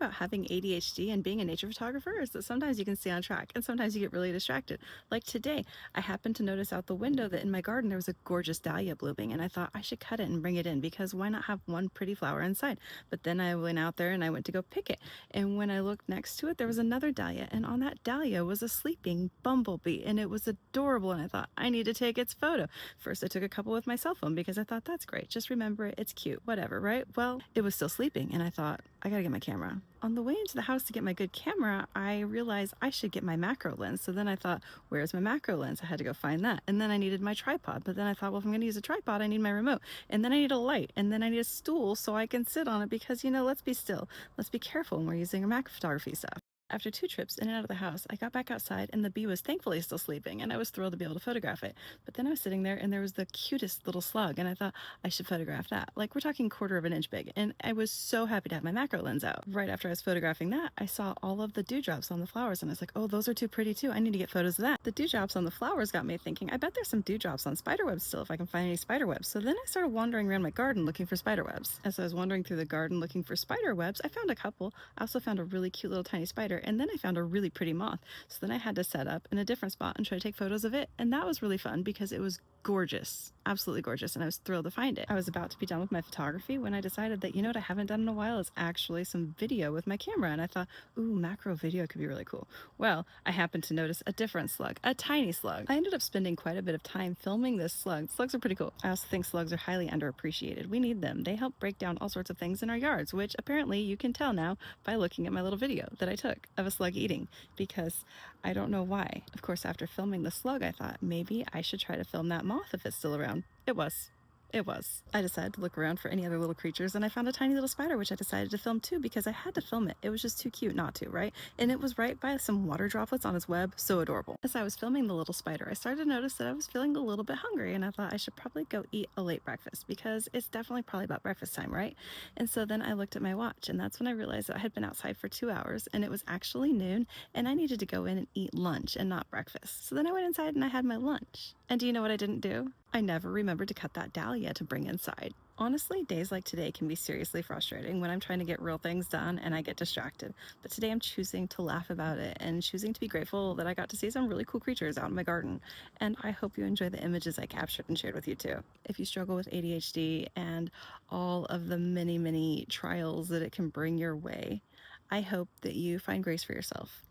about having ADHD and being a nature photographer is that sometimes you can stay on track and sometimes you get really distracted. Like today, I happened to notice out the window that in my garden there was a gorgeous dahlia blooming, and I thought I should cut it and bring it in because why not have one pretty flower inside? But then I went out there and I went to go pick it, and when I looked next to it, there was another dahlia, and on that dahlia was a sleeping bumblebee, and it was adorable, and I thought I need to take its photo. First, I took a couple with my cell phone because I thought that's great. Just remember it, it's cute, whatever, right? Well, it was still sleeping, and I thought, I gotta get my camera. On the way into the house to get my good camera, I realized I should get my macro lens. So then I thought, where's my macro lens? I had to go find that. And then I needed my tripod. But then I thought, well, if I'm gonna use a tripod, I need my remote. And then I need a light. And then I need a stool so I can sit on it because, let's be still. Let's be careful when we're using our macro photography stuff. After 2 trips in and out of the house, I got back outside and the bee was thankfully still sleeping, and I was thrilled to be able to photograph it. But then I was sitting there and there was the cutest little slug, and I thought I should photograph that. Like, we're talking 1/4 of an inch big, and I was so happy to have my macro lens out. Right after I was photographing that, I saw all of the dewdrops on the flowers, and I was like, oh, those are too pretty too. I need to get photos of that. The dewdrops on the flowers got me thinking, I bet there's some dewdrops on spiderwebs still if I can find any spiderwebs. So then I started wandering around my garden looking for spiderwebs. As I was wandering through the garden looking for spiderwebs, I found a couple. I also found a really cute little tiny spider, and then I found a really pretty moth. So then I had to set up in a different spot and try to take photos of it, and that was really fun because it was gorgeous, absolutely gorgeous, and I was thrilled to find it. I was about to be done with my photography when I decided that, what I haven't done in a while is actually some video with my camera, and I thought, ooh, macro video could be really cool. Well, I happened to notice a different slug, a tiny slug. I ended up spending quite a bit of time filming this slug. Slugs are pretty cool. I also think slugs are highly underappreciated. We need them. They help break down all sorts of things in our yards, which apparently you can tell now by looking at my little video that I took of a slug eating, because I don't know why. Of course, after filming the slug, I thought maybe I should try to film that moth if it's still around. It was. It was. I decided to look around for any other little creatures, and I found a tiny little spider, which I decided to film too because I had to film it. It was just too cute not to, right? And it was right by some water droplets on its web. So adorable. As I was filming the little spider, I started to notice that I was feeling a little bit hungry, and I thought I should probably go eat a late breakfast because it's definitely probably about breakfast time, right? And so then I looked at my watch, and that's when I realized that I had been outside for 2 hours, and it was actually noon, and I needed to go in and eat lunch and not breakfast. So then I went inside and I had my lunch. And do you know what I didn't do? I never remembered to cut that dahlia to bring inside. Honestly, days like today can be seriously frustrating when I'm trying to get real things done and I get distracted. But today I'm choosing to laugh about it and choosing to be grateful that I got to see some really cool creatures out in my garden. And I hope you enjoy the images I captured and shared with you too. If you struggle with ADHD and all of the many, many trials that it can bring your way, I hope that you find grace for yourself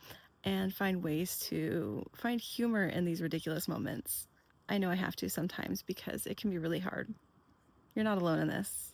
and find ways to find humor in these ridiculous moments. I know I have to sometimes because it can be really hard. You're not alone in this.